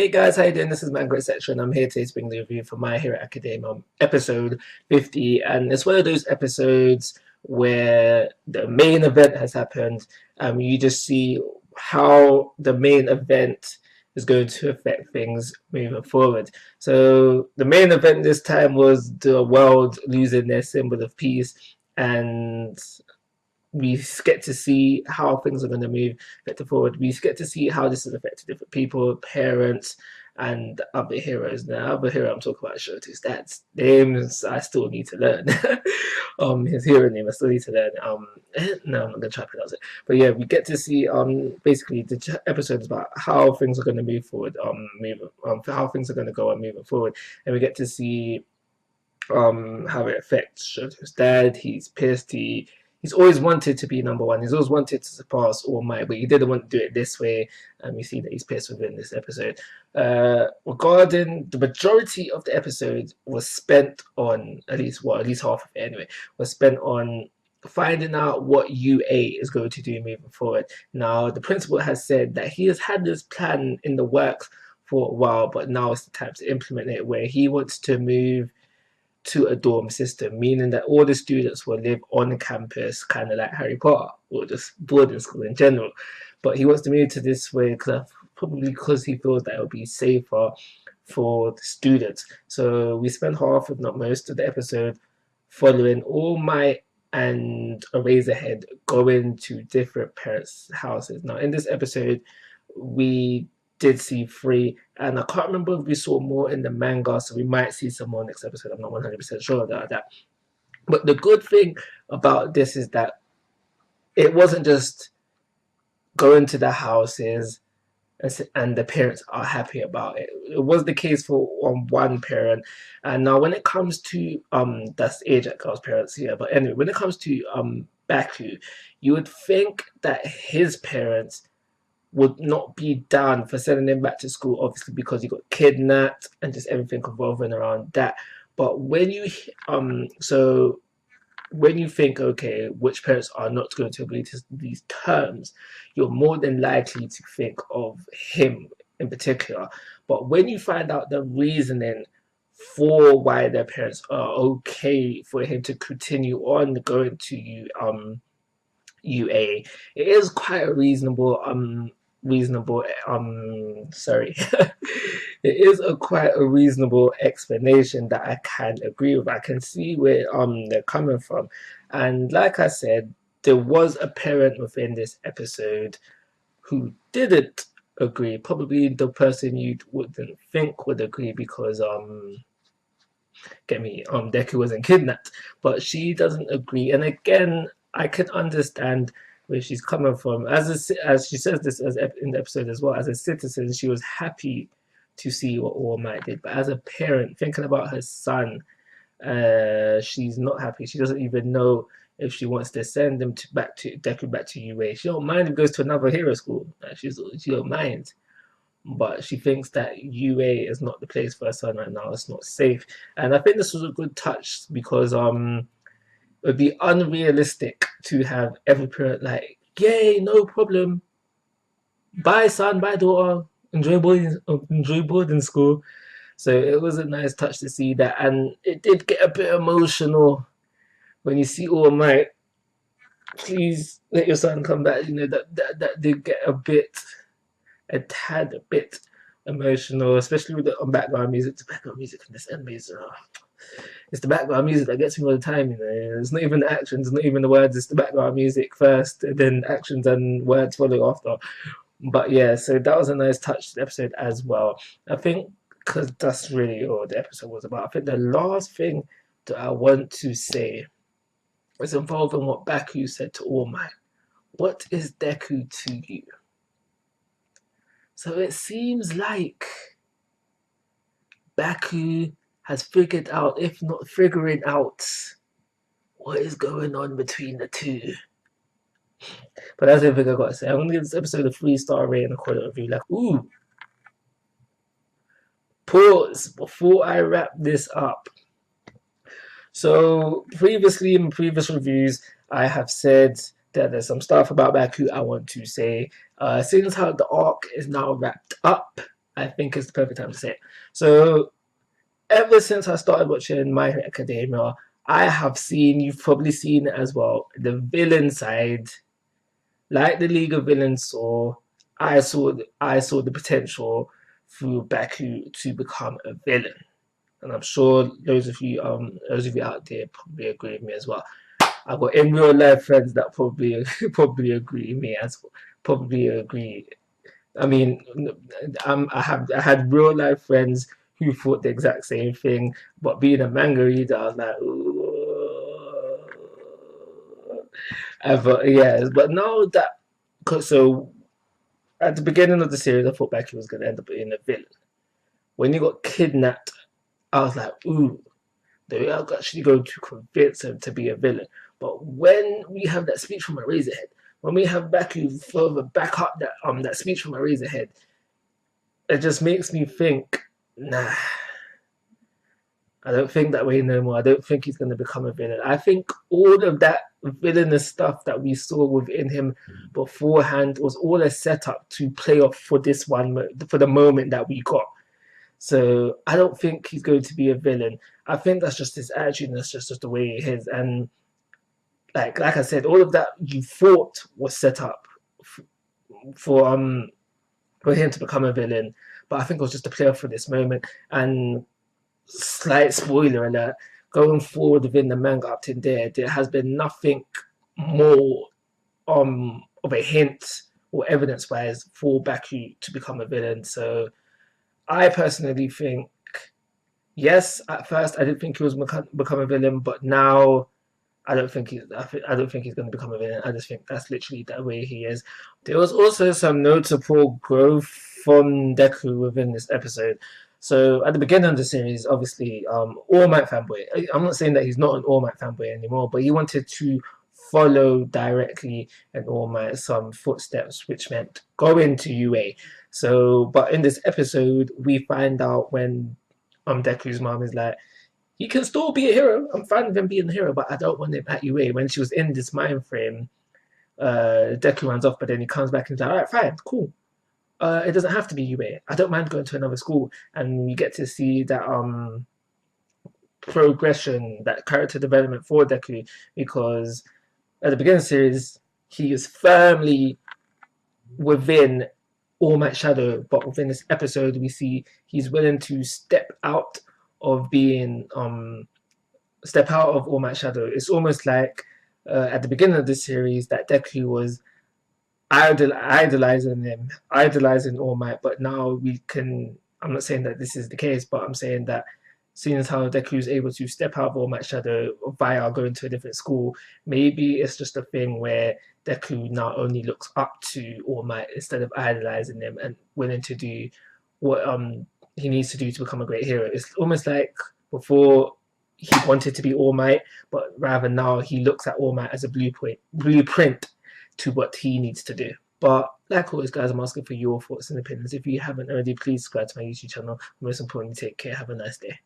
Hey guys, how you doing? This is Manga, etc. and I'm here today to bring the review for My Hero Academia episode 50. And it's one of those episodes where the main event has happened, and you just see how the main event is going to affect things moving forward. So the main event this time was the world losing their symbol of peace, and we get to see how things are going to move forward. We get to see how this has affected different people, parents, and other heroes. Now, other hero I'm talking about Shoto's dad's names I still need to learn. His hero name I still need to learn. No, I'm not gonna try to pronounce it. But yeah, we get to see basically the episode is about how things are going to move forward. How things are going to go on moving forward, and we get to see how it affects Shoto's dad. He's pissed. He's always wanted to be number one. He's always wanted to surpass All Might, but he didn't want to do it this way. And we see that he's pissed within this episode. Regarding the majority of the episode was spent on at least half of it anyway, was spent on finding out what UA is going to do moving forward. Now, the principal has said that he has had this plan in the works for a while, but now it's the time to implement it, where he wants to move to a dorm system, meaning that all the students will live on campus, kind of like Harry Potter, or just boarding school in general. But he wants to move to this way probably because he feels that it will be safer for the students. So we spent half, if not most, of the episode following All Might and Eraserhead going to different parents' houses. Now, in this episode, we did see three, and I can't remember if we saw more in the manga, so we might see some more next episode. I'm not 100% sure about that. But the good thing about this is that it wasn't just going to the houses and the parents are happy about it. It was the case for one parent. And now when it comes to that's Ajak Girl's parents here, but anyway, when it comes to Baku, you would think that his parents would not be down for sending him back to school, obviously because he got kidnapped and just everything revolving around that. But when you when you think, okay, which parents are not going to agree to these terms, you're more than likely to think of him in particular. But when you find out the reasoning for why their parents are okay for him to continue on going to UA, it is quite a reasonable sorry it is quite a reasonable explanation that I can agree with. I can see where they're coming from, and like I said, there was a parent within this episode who didn't agree, probably the person you wouldn't think would agree, because Deku wasn't kidnapped, but she doesn't agree. And again, I can understand where she's coming from. As she says this in the episode as well, as a citizen, she was happy to see what All Might did. But as a parent, thinking about her son, she's not happy. She doesn't even know if she wants to send him back to UA. She don't mind if he goes to another hero school. She don't mind. But she thinks that UA is not the place for her son right now. It's not safe. And I think this was a good touch, because it would be unrealistic to have every parent like, yay, no problem. Bye, son, bye, daughter. Enjoy boarding school. So it was a nice touch to see that. And it did get a bit emotional when you see All Might. Please let your son come back. You know, that did get a tad bit emotional, especially with the background music. The background music in this anime is it's the background music that gets me all the time. You know, it's not even the actions, it's not even the words. It's the background music first, and then actions and words follow after. But yeah, so that was a nice touch to the episode as well. I think because that's really all the episode was about. I think the last thing that I want to say is involving what Baku said to All Might. What is Deku to you? So it seems like Baku has figured out, if not figuring out, what is going on between the two. But that's everything I got to say. I'm going to give this episode a 3-star rating according to review. Like, ooh. Pause before I wrap this up. So previously, in previous reviews, I have said that there's some stuff about Baku I want to say. Seeing as how the arc is now wrapped up, I think it's the perfect time to say it. So ever since I started watching My Hero Academia, I have seen, you've probably seen it as well, the villain side, like the League of Villains saw. I saw the potential through Baku to become a villain, and I'm sure those of you out there probably agree with me as well. I've got in real life friends that probably probably agree with me as well. Probably agree. I mean, I had real life friends who thought the exact same thing, but being a manga reader, I was like, ooh. But yeah, but now that so at the beginning of the series, I thought Becky was going to end up being a villain. When he got kidnapped, I was like, ooh, they are actually going to convince him to be a villain. But when we have that speech from Eraserhead, when we have Baku further back up that speech from Eraserhead, it just makes me think, nah, I don't think that way no more. I don't think he's going to become a villain. I think all of that villainous stuff that we saw within him beforehand was all a setup to play off for this one, for the moment that we got. So I don't think he's going to be a villain. I think that's just his attitude, and that's just the way he is. And like I said, all of that you thought was set up for him to become a villain, but I think it was just a play off for this moment. And slight spoiler alert: going forward within the manga up to there has been nothing more of a hint or evidence wise for Baku to become a villain. So I personally think, yes, at first I didn't think he was become a villain, but now I don't think he's going to become a villain. I just think that's literally the way he is. There was also some notable growth from Deku within this episode. So at the beginning of the series, obviously, All Might fanboy. I'm not saying that he's not an All Might fanboy anymore, but he wanted to follow directly in All Might's footsteps, which meant go into UA. So, but in this episode, we find out when Deku's mom is like, he can still be a hero. I'm fine with him being a hero, but I don't want him at UA. When she was in this mind frame, Deku runs off, but then he comes back and he's like, all right, fine, cool. It doesn't have to be UA. I don't mind going to another school. And we get to see that progression, that character development for Deku, because at the beginning of the series, he is firmly within All Might Shadow, but within this episode, we see he's willing to step out of All Might Shadow. It's almost like at the beginning of the series that Deku was idolizing him, idolizing All Might, but now we can. I'm not saying that this is the case, but I'm saying that seeing as how Deku is able to step out of All Might Shadow via going to a different school, maybe it's just a thing where Deku now only looks up to All Might instead of idolizing him and willing to do what he needs to do to become a great hero. It's almost like before he wanted to be All Might, but rather now he looks at All Might as a blueprint to what he needs to do. But like always, guys, I'm asking for your thoughts and opinions. If you haven't already, please subscribe to my YouTube channel. Most importantly, take care. Have a nice day.